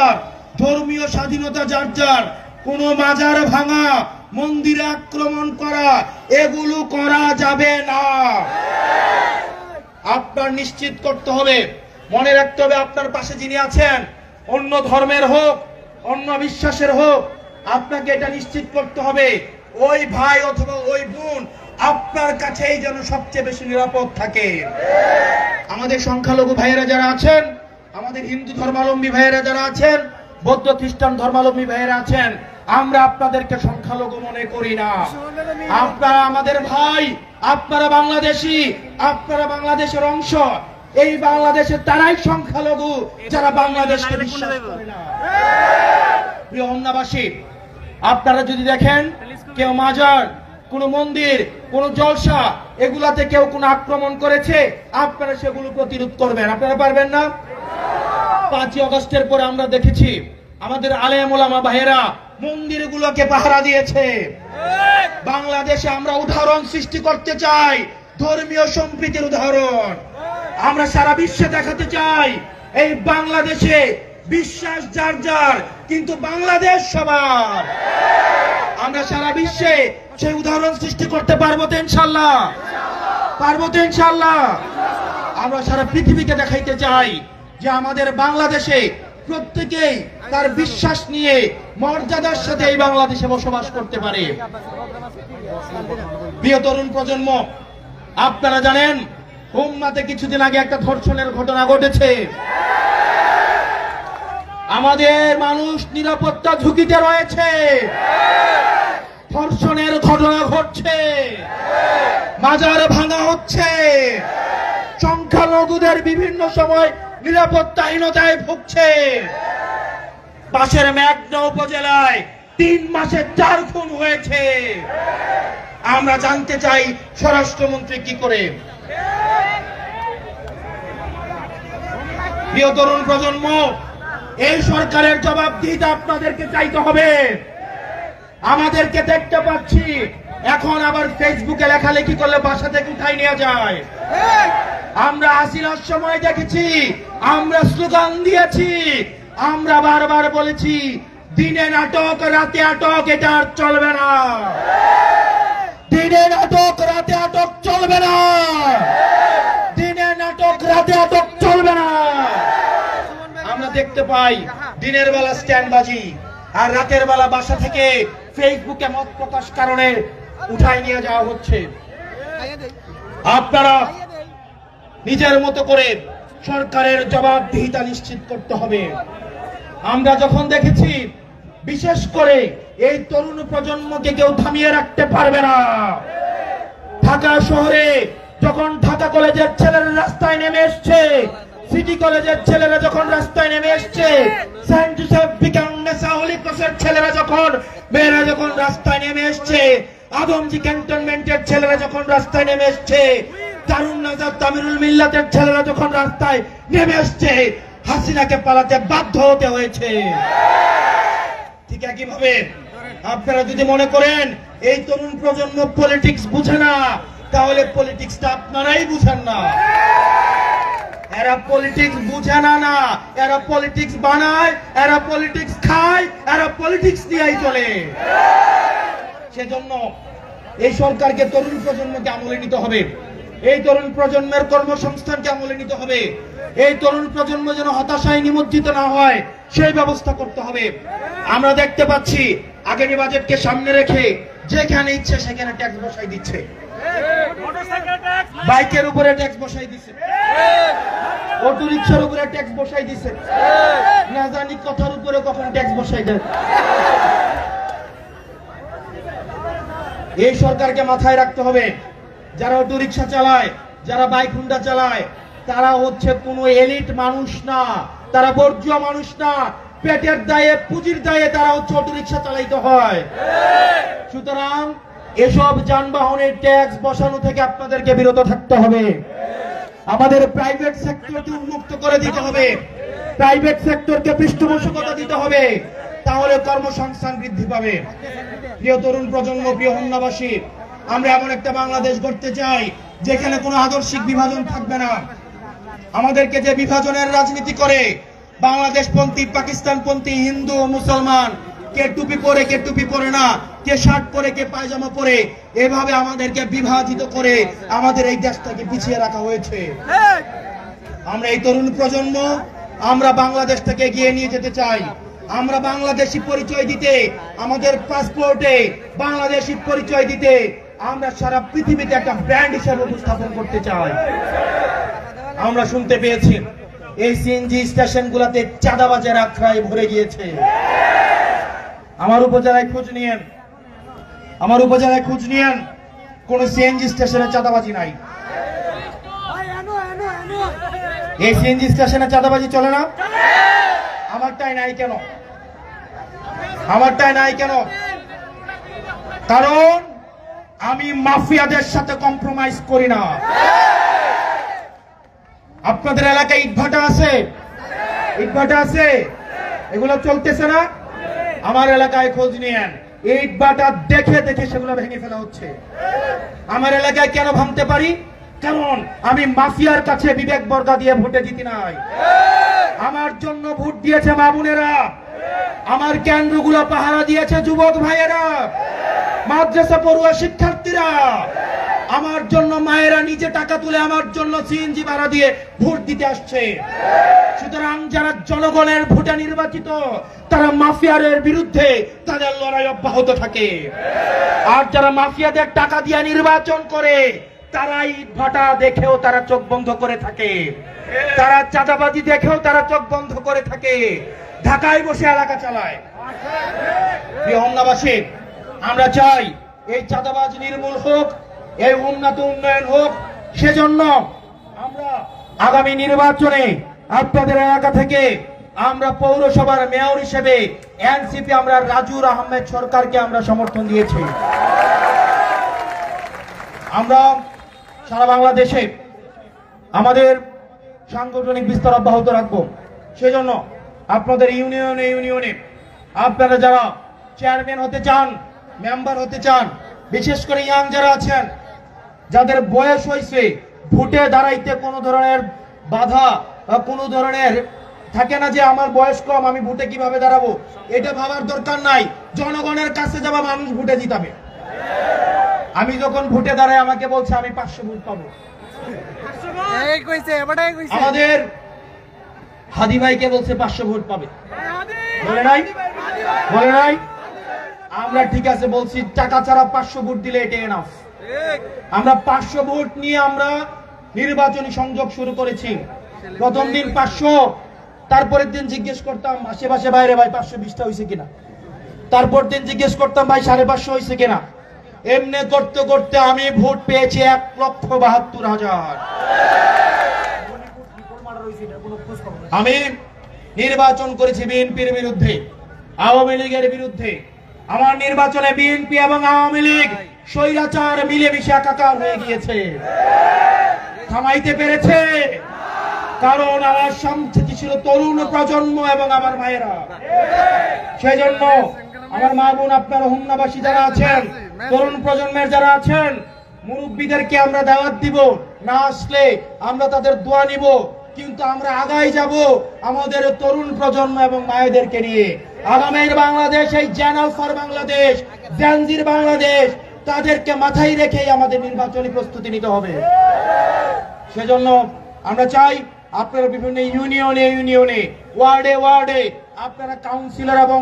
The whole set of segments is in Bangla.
যার, ধর্মীয় স্বাধীনতা যার যার, কোনো মাজার ভাঙা, মন্দিরে আক্রমণ করা এগুলো করা যাবে না। আপনার নিশ্চিত করতে হবে, মনে রাখতে হবে, আপনার পাশে যিনি আছেন, অন্য ধর্মের হোক, অন্য বিশ্বাসের হোক, আপনাকে এটা নিশ্চিত করতে হবে ওই ভাই অথবা ওই বোন আপনার কাছেই যেন সবচেয়ে বেশি নিরাপদ থাকে। আমাদের সংখ্যালঘু ভাইয়েরা যারা আছেন, আমাদের হিন্দু ধর্মাবলম্বী ভাইয়েরা যারা আছেন, বৌদ্ধ খ্রিস্টান ধর্মাবলম্বী ভাইয়েরা আছেন, আমরা আপনাদেরকে সংখ্যালঘু মনে করি না। আপনারা আমাদের ভাই, আপনারা বাংলাদেশী, আপনারা বাংলাদেশের অংশ। এই বাংলাদেশের তারাই সংখ্যালঘু যারা বাংলাদেশকে বিশ্বাস করে না। প্রিয় হোমনাবাসী, আপনারা যদি দেখেন কেউ মাজার, কোন মন্দির, কোন জলসা এগুলাতে কেউ কোন আক্রমণ করেছে, আপনারা সেগুলো প্রতিরোধ করবেন। আপনারা পারবেন না? 5ই আগস্টের পরে আমরা দেখেছি আমাদের আলেম ওলামা ভাইয়েরা মন্দিরগুলোকে পাহারা দিয়েছে। বাংলাদেশে আমরা উদাহরণ সৃষ্টি করতে চাই, ধর্মীয় সম্প্রীতির উদাহরণ আমরা সারা বিশ্বে দেখাতে চাই। এই বাংলাদেশে বিশ্বাস যার যার, কিন্তু বাংলাদেশ সবার। আমরা সারা বিশ্বে সেই উদাহরণ সৃষ্টি করতে পারবো তো ইনশাআল্লাহ? পারবো তো ইনশাআল্লাহ? আমরা সারা পৃথিবীকে দেখাইতে চাই যে আমাদের বাংলাদেশে প্রত্যেকেই তার বিশ্বাস নিয়ে মর্যাদার সাথে এই বাংলাদেশে বসবাস করতে পারে। প্রিয় তরুণ প্রজন্ম, আপনারা জানেন হোমনাতে কিছুদিন আগে একটা ধর্ষণের ঘটনা ঘটেছে। আমাদের মানুষ নিরাপত্তা ঝুঁকিতে রয়েছে, ধর্ষণের ঘটনা ঘটছে, মাজার ভাঙা হচ্ছে, সংখ্যালঘুদের বিভিন্ন সময় নিরাপত্তাহীনতায় ভুগছে। পাশের মেঘনা উপজেলায় 3 মাসে 4 খুন হয়েছে। আমরা জানতে চাই স্বরাষ্ট্রমন্ত্রী কি করে। প্রিয় তরুণ প্রজন্ম, এই সরকারের জবাবদিহিতা আপনাদেরকে চাইতে হবে। আমাদেরকে দেখতে পাচ্ছি এখন আবার ফেসবুকে লেখালেখি করলে বাসা থেকে উঠাই নেওয়া যায়। আমরা হাসিনার সময় দেখেছি, আমরা স্লোগান দিয়েছি, আমরা বারবার বলেছি দিনে নাটক রাতে আটক, এটা আর চলবে না। দিনে নাটক রাতে আটক চলবে না, দিনে নাটক রাতে আটক চলবে না। আমরা দেখতে পাই দিনের বেলা স্ট্যান্ডবাজি আর রাতের বেলা বাসা থেকে ফেসবুকে মত প্রকাশ কারণে উঠাই নিয়ে যাওয়া হচ্ছে। আপনারা নিজের মতো করে সরকারের জবাবদিহিতা নিশ্চিত করতে হবে। আমরা যখন দেখেছি বিশেষ করে এই তরুণ প্রজন্মকে কেউ থামিয়ে রাখতে পারবে না। ঢাকা শহরে যখন ঢাকা কলেজের ছেলেরা রাস্তায় নেমে এসছে, সিটি কলেজের ছেলেরা যখন রাস্তায় নেমে এসছে, সেন্ট জোসেফ বিকান্নেসা হলি ক্রসের ছেলেরা যখন মেয়েরা যখন রাস্তায় নেমে এসছে, আদমজি ক্যান্টনমেন্টের ছেলেরা যখন রাস্তায় নেমে এসছে, দারুন নাজার তামিরুল মিল্লাতের ছেলেরা যখন রাস্তায় নেমে এসছে, হাসিনাকে পালাতে বাধ্য হতে হয়েছে। ঠিক একইভাবে আপনারা যদি মনে করেন এই তরুণ প্রজন্ম পলিটিক্স বুঝে না, তাহলে পলিটিক্সটা আপনারাই বুঝেন না। এরা পলিটিক্স বুঝে না, এরা পলিটিক্স বানায়, এরা পলিটিক্স খায়, এরা পলিটিক্স দিয়েই চলে। সেজন্য এই সরকারকে তরুণ প্রজন্মকে আমলে নিতে হবে, এই তরুণ প্রজন্মের কর্মসংস্থানকে আমলে নিতে হবে, এই তরুণ প্রজন্ম যেন হতাশায় নিমজ্জিত না হয় সেই ব্যবস্থা করতে হবে। আমরা দেখতে পাচ্ছি আগামী বাজেটকে সামনে রেখে যেখানে ইচ্ছে সেখানে ট্যাক্স বসাই দিচ্ছে, বাইকের উপরে ট্যাক্স বসাই দিচ্ছে, অটো রিক্সার উপরে ট্যাক্স বসাই দিচ্ছে, না জানি কথার উপরে কখন ট্যাক্স বসাই দেয়। এই সরকারকে মাথায় রাখতে হবে, যারা অটো রিক্সা চালায়, যারা বাইক হুন্ডা চালায়, তারা হচ্ছে কোনো এলিট মানুষ না, তারা বর্জ্য মানুষ না। পেটের দায়ে পুঁজির দায়ে তারা হচ্ছে অটো রিক্সা চালাইতে হয়। সুতরাং এসব যানবাহনের ট্যাক্স বসানো থেকে আপনাদেরকে বিরত থাকতে হবে। আমাদের প্রাইভেট সেক্টরকে উন্মুক্ত করে দিতে হবে, প্রাইভেট সেক্টরকে পৃষ্ঠপোষকতা দিতে হবে, তাহলে কর্মসংস্থান বৃদ্ধি পাবে। প্রিয় তরুণ প্রজন্ম, প্রিয় হোমনাবাসী, আমরা এমন একটা বাংলাদেশ গড়তে চাই যেখানে কোনো আদর্শিক বিভাজন থাকবে না। আমাদেরকে যে বিভাজনের রাজনীতি করে বাংলাদেশপন্থী, পাকিস্তানপন্থী, হিন্দু ও মুসলমান, কে টুপি পরে কে টুপি পরে না, কে শার্ট পরে কে পায়জামা পরে, এভাবে আমাদেরকে বিভাজিত করে আমাদের এই দেশটাকে পিছিয়ে রাখা হয়েছে। আমরা এই তরুণ প্রজন্ম, আমরা বাংলাদেশটাকে এগিয়ে নিয়ে যেতে চাই। আমরা বাংলাদেশি পরিচয় দিতে, আমাদের পাসপোর্টে বাংলাদেশি পরিচয় দিতে আমরা সারা পৃথিবীতে একটা ব্র্যান্ড হিসেবে উপস্থাপন করতে চাই। আমরা শুনতে পেয়েছি এই সিএনজি স্টেশন গুলাতে চাঁদাবাজের আখড়ায় ভরে গিয়েছে। আমার উপজেলায় খোঁজ নিয়েন, আমার উপজেলায় খোঁজ নিয়েন, কোন সিএনজি স্টেশনে চাঁদাবাজি নাই। এই সিএনজি স্টেশনে চাঁদাবাজি চলে না? আমারটাই নাই কেন? আমারটাই নাই কেন? কারণ আমি মাফিয়াদের সাথে কম্প্রোমাইজ করি না। আপনাদের এলাকায় ইটভাটা আছে? ইটভাটা আছে? এগুলো চলতেছে না? আমার এলাকায় খোঁজ নিয়েন, ইটভাটা দেখে দেখে সেগুলো ভেঙে ফেলা হচ্ছে। আমার এলাকায় কেন ভাঙতে পারি? কারণ আমি মাফিয়ার কাছে বিবেক বর্গা দিয়ে ভোটে জিতি নাই। আমার জন্য ভোট দিয়েছে মা বোনেরা, আমার কেন্দ্রগুলো পাহারা দিয়েছে যুবক ভাইয়েরা, মাদ্রাসা পড়ুয়া শিক্ষার্থীরা, আমার জন্য মায়েরা নিজে টাকা তুলে আমার জন্য সিএনজি ভাড়া দিয়ে ভোট দিতে আসছে। সুতরাং যারা জনগণের ভোটে নির্বাচিত, তারা মাফিয়াদের বিরুদ্ধে তাদের লড়াই অব্যাহত থাকে। আর যারা মাফিয়াদের টাকা দিয়ে নির্বাচন করে, তারা ইটভাটা দেখেও তারা চোখ বন্ধ করে থাকে, তারা চাঁদাবাজি দেখেও তারা চোখ বন্ধ করে থাকে, ঢাকায় বসে এলাকা চালায়। প্রিয় হোমনাবাসী, আমরা চাই এই চাঁদাবাজ নির্মূল হোক, এই উন্নত উন্নয়ন হোক। সেজন্য আমরা আগামী নির্বাচনে আপনাদের এলাকা থেকে আমরা পৌরসভার মেয়র হিসেবে এনসিপি আমরা রাজুর আহমেদ সরকারকে আমরা সমর্থন দিয়েছি। আমরা সারা বাংলাদেশে আমাদের সাংগঠনিক বিস্তার অব্যাহত রাখবো। সেজন্য আপনাদের ইউনিয়নে ইউনিয়নে আপনারা যারা চেয়ারম্যান হতে চান, মেম্বার হতে চান, বিশেষ করে ইয়াং যারা আছেন, যাদের বয়স হয়েছে, ভোটে দাঁড়াইতে কোনো ধরনের বাধা বা কোনো ধরনের থাকে না যে আমার বয়স কম, আমি ভোটে কিভাবে দাঁড়াবো, এটা ভাবার দরকার নাই। জনগণের কাছে যাওয়া মানুষ ভোটে জিতাবে। আমি যখন ভোটে দাঁড়াই আমাকে বলছে আমি 500 ভোট পাবো। আমাদের হাদি ভাইকে বলছে 500 ভোট পাবে, বলে নাই? বলে নাই? আমরা ঠিক আছে বলছি, টাকা ছাড়া 500 ভোট দিলে এটা এনাফ। আমরা 500 ভোট নিয়ে আমরা নির্বাচনী সংযোগ শুরু করেছি। প্রথম দিন 500, তারপরের দিন জিজ্ঞেস করতাম আশেপাশে বাইরে ভাই 520টা হয়েছে কিনা, তারপর দিন জিজ্ঞেস করতাম ভাই 550 হয়েছে কিনা। এমনি করতে করতে আমি ভোট পেয়েছি 1,72,000। আমি নির্বাচন করেছি বিএনপির বিরুদ্ধে, আওয়ামী লীগের বিরুদ্ধে। আমার নির্বাচনে বিএনপি এবং আওয়ামী লীগ স্বৈরাচার মিলেমিশে একাকার হয়ে গিয়েছে। থামাইতে পেরেছে? কারণ আমার সামনে ছিল তরুণ প্রজন্ম এবং আমার মায়েরা। সেই জন্য আমার মা বোন, আপনারা হোমনাবাসী যারা আছেন, তরুণ প্রজন্মের যারা আছেন, মুরব্বীদেরকে আমরা দাওয়াত দিব। না আসলে আমরা তাদের দোয়া নিব, কিন্তু আমরা আগাই যাব আমাদের তরুণ প্রজন্ম এবং মায়েদেরকে নিয়ে। আগামীর বাংলাদেশ, এই চ্যানেল ফর বাংলাদেশ, জেনজির বাংলাদেশ, তাদেরকে মাথায় রেখেই আমাদের নির্বাচনী প্রস্তুতি নিতে হবে। সেজন্য আমরা চাই আপনারা বিভিন্ন ইউনিয়নে ইউনিয়নে, ওয়ার্ডে ওয়ার্ডে আপনারা কাউন্সিলর এবং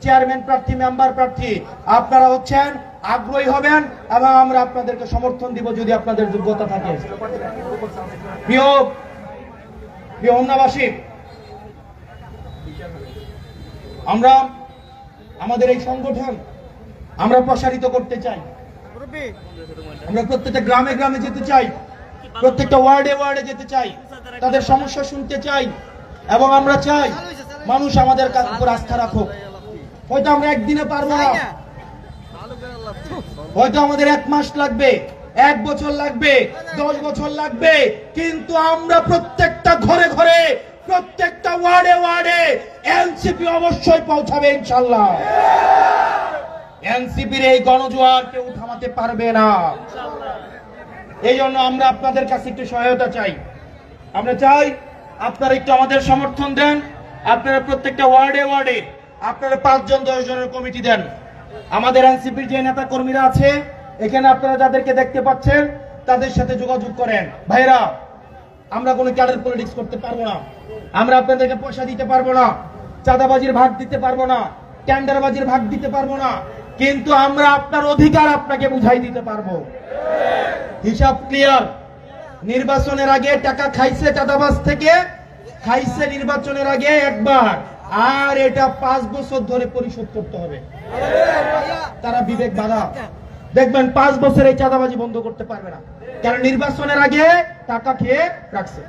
চেয়ারম্যান প্রার্থী, মেম্বার প্রার্থী আপনারা হচ্ছেন, আগ্রহী হবেন এবং আমরা আপনাদেরকে সমর্থন দিব যদি আপনাদের যোগ্যতা থাকে। প্রিয় হোমনাবাসী, আমরা আমাদের এই সংগঠন আমরা প্রসারিত করতে চাই। আমরা প্রত্যেকটা গ্রামে গ্রামে যেতে চাই, প্রত্যেকটা ওয়ার্ডে ওয়ার্ডে যেতে চাই, তাদের সমস্যা শুনতে চাই এবং আমরা চাই মানুষ আমাদের উপর আস্থা রাখুক। হয়তো আমরা একদিনে পারবো না, হয়তো আমাদের 1 মাস লাগবে, 1 বছর লাগবে, 10 বছর লাগবে, কিন্তু আমরা প্রত্যেকটা ঘরে ঘরে, প্রত্যেকটা ওয়ার্ডে ওয়ার্ডে এনসিপি অবশ্যই পৌঁছাবে ইনশাআল্লাহ। এনসিপির এই গণজোয়ার কেউ থামাতে পারবে না। এই জন্য আমরা আপনাদের কাছে একটু সহায়তা চাই। আমরা চাই আপনারা একটু আমাদের সমর্থন দেন। আপনারা প্রত্যেকটা ওয়ার্ডে ওয়ার্ডে আপনারা 5 জন 10 জনের কমিটি দেন। আমাদের এনসিপির যে নেতা কর্মীরা আছে এখানে আপনারা যাদেরকে দেখতে পাচ্ছেন তাদের সাথে যোগাযোগ করেন। ভাইরা, আমরা কোনো ক্যাডার পলিটিক্স করতে পারবো না, আমরা আপনাদেরকে পয়সা দিতে পারবো না, চাঁদাবাজির ভাগ দিতে পারবো না, টেন্ডারবাজির ভাগ দিতে পারবো না, কিন্তু আমরা আপনার অধিকার আপনাকে বুঝাই দিতে পারবো। হিসাব ক্লিয়ার। নির্বাচনের আগে টাকা খাইছে চাঁদাবাজ থেকে, খাইছে নির্বাচনের আগে একবার, আর এটা 5 বছর ধরে পরিশোধ করতে হবে। তারা বিবেক বাধা, দেখবেন 5 বছর এই চাঁদাবাজি বন্ধ করতে পারবে না, কারণ নির্বাচনের আগে টাকা খেয়ে রাখছে।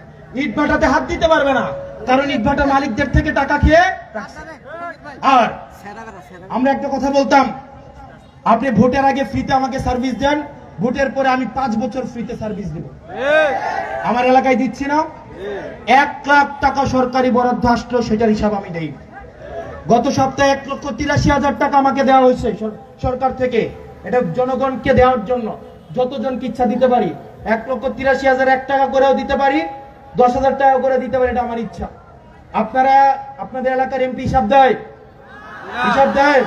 ইটভাটাতে হাত দিতে পারবে না, কারণ ইটভাটা মালিকদের থেকে টাকা খেয়ে রাখছে। আর আমরা একটা কথা বলতাম, আপনি ভোটের আগে ফ্রিতে আমাকে সার্ভিস দেন, ভোটের পরে আমি 5 বছর ফ্রিতে সার্ভিস দেব। আমার এলাকায় দিচ্ছি না, 1 লাখ টাকা সরকারি বরাদ্দ আসলো, সেটার হিসাব আমি দেই। গত সপ্তাহে 1,83,000 টাকা আমাকে দেওয়া হয়েছে সরকার থেকে, এটা জনগণকে দেওয়ার জন্য। যতজনকে ইচ্ছা দিতে পারি, 1,83,000 1 টাকা করেও দিতে পারি, 10,000 টাকা করে দিতে পারি, এটা আমার ইচ্ছা। আপনারা আপনাদের এলাকার এমপি হিসাব দেয়? হিসাব দেয়?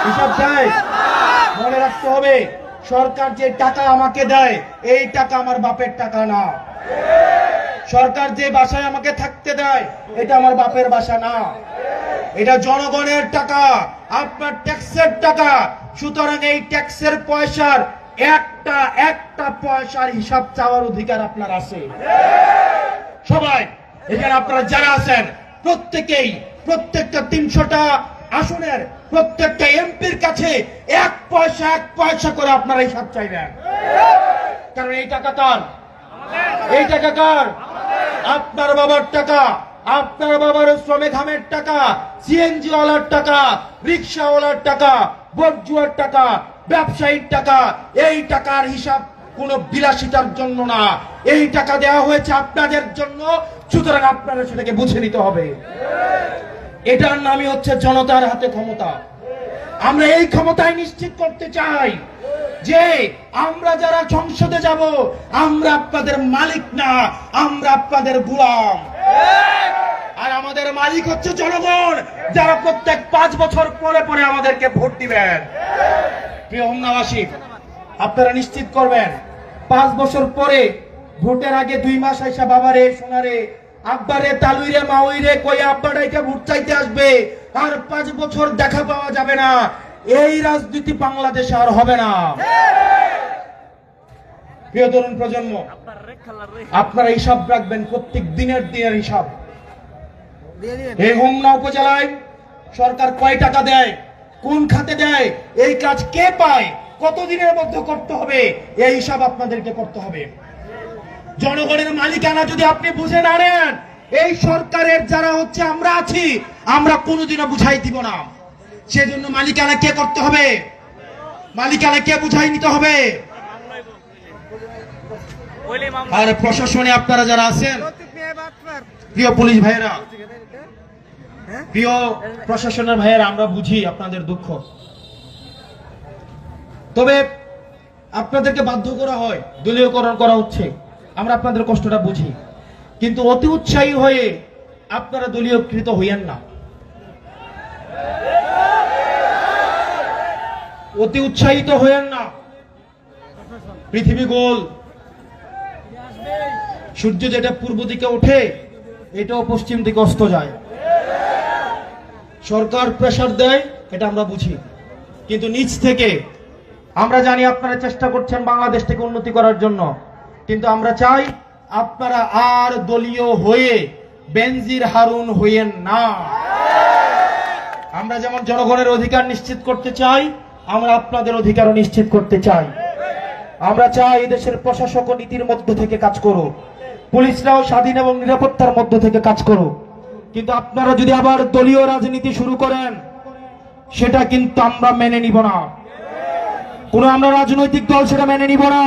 হিসাব দেয়? মনে রাখতে হবে, সরকার যে টাকা আমাকে দেয় এই টাকা আমার বাপের টাকা না। সরকার যে বাসায় আমাকে থাকতে দেয় এটা আমার বাপের বাসা না, এটা জনগণের টাকা, আপনার ট্যাক্সের টাকা। সুতরাং এই ট্যাক্সের পয়সার একটা পয়সার হিসাব চাওয়ার অধিকার আপনার আছে। সবাই এখানে আপনারা যারা আছেন প্রত্যেকেই প্রত্যেকটা 300টা আসনের প্রত্যেকটা এমপির কাছে 1 পয়সা করে আপনারা হিসাব চাইবেন। কারণ এই টাকা কার? এই টাকা কার? আপনার বাবার টাকা, আপনার বাবার শ্রমে ঘামের টাকা, সিএনজি ওয়ালার টাকা, রিক্সাওয়ালার টাকা, বর্জুয়ার টাকা, ব্যবসায়ীর টাকা। এই টাকার হিসাব কোন বিলাসিতার জন্য না, এই টাকা দেওয়া হয়েছে আপনাদের জন্য। সুতরাং আপনারা সেটাকে বুঝে নিতে হবে। এটার নামই হচ্ছে জনতার হাতে ক্ষমতা। আমরা এই ক্ষমতায় নিশ্চিত করতে চাই যে আমরা যারা সংসদে যাব আমরা আপনাদের মালিক না, আমরা আপনাদের গোলাম। আর আমাদের মালিক হচ্ছে জনগণ, যারা প্রত্যেক 5 বছর পরে পরে আমাদেরকে ভোট দিবেন। প্রিয় হোমনাবাসী, আপনারা নিশ্চিত করবেন 5 বছর পরে ভোটের আগে 2 মাস আইসা বাবারে সোনারে আব্বারে তালুইরে মাউইরে কই আব্বা ডাইকা ভোট চাইতে আসবে, আর 5 বছর দেখা পাওয়া যাবে না। এই রাজনীতি বাংলাদেশে আর হবে না। প্রিয় তরুণ প্রজন্ম, আপনারা হিসাব রাখবেন, প্রত্যেক দিনের হিসাব। এই হোমনা উপজেলায় সরকার কয় টাকা দেয়, কোন খাতে দেয়, এই কাজ কে পায়, কতদিনের মধ্যে করতে হবে, এই হিসাব আপনাদেরকে করতে হবে। জনগণের মালিকানা যদি আপনি বুঝে না নেন, এই সরকারের যারা হচ্ছে আমরা আছি, আমরা কোনোদিনও বুঝাই দিব না। সেজন্য মালিকানা কে করতে হবে, মালিকানা কে বুঝাই নিতে হবে। আর প্রশাসনে আপনারা যারা আছেন, প্রিয় পুলিশ ভাইয়েরা, প্রিয় প্রশাসনের ভাইয়েরা, আমরা বুঝি আপনাদের দুঃখ, তবে আপনাদেরকে বাধ্য করা হয়, দলীয়করণ করা হচ্ছে, আমরা আপনাদের কষ্টটা বুঝি, কিন্তু অতি উৎসাহী হয়ে আপনারা দলীয়কৃত হইয়েন না। অতি উৎসাহিত হইয়েন না। পৃথিবী গোল, সূর্য যেটা পূর্ব দিকে ওঠে এটাও পশ্চিম দিকে অস্ত যায়। সরকার প্রেসার দেয়, এটা আমরা বুঝি, কিন্তু নিচ থেকে আমরা জানি আপনারা চেষ্টা করছেন বাংলাদেশ থেকে উন্নতি করার জন্য, কিন্তু আমরা চাই আপনারা আর দলীয় হয়ে বেনজির হারুন হইয়েন না। আমরা যেমন জনগণের অধিকার নিশ্চিত করতে চাই, আমরা আপনাদের অধিকারও নিশ্চিত করতে চাই। আমরা চাই দেশের প্রশাসক ও নীতির মধ্য থেকে কাজ করুক, পুলিশরাও স্বাধীন এবং নিরাপত্তার মধ্য থেকে কাজ করুক। কিন্তু আপনারা যদি আবার দলীয় রাজনীতি শুরু করেন, সেটা কিন্তু আমরা মেনে নিব না। কোন আমরা রাজনৈতিক দল সেটা মেনে নিব না।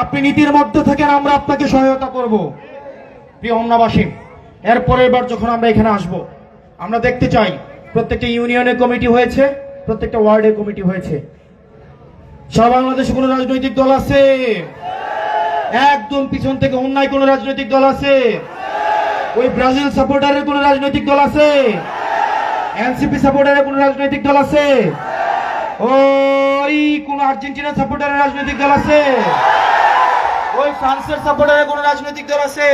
আপনি নীতির মধ্যে থাকেন, আমরা আপনাকে সহায়তা করব। প্রিয় হোমনাবাসী, এরপরে এবার যখন আমরা এখানে আসব, আমরা দেখতে চাই প্রত্যেকটা ইউনিয়নে কমিটি হয়েছে, প্রত্যেকটা ওয়ার্ডে কমিটি হয়েছে। সারা বাংলাদেশে কোন রাজনৈতিক দল আছে? একদম পিছন থেকে অন্যায় কোন রাজনৈতিক দল আছে? ওই ব্রাজিল সাপোর্টারের কোন রাজনৈতিক দল আছে? এনসিপি সাপোর্টারের কোন রাজনৈতিক দল আছে? ওই কোন আর্জেন্টিনা সাপোর্টারের রাজনৈতিক দল আছে? ওই ফ্রান্সের সাপোর্টারের কোন রাজনৈতিক দল আছে?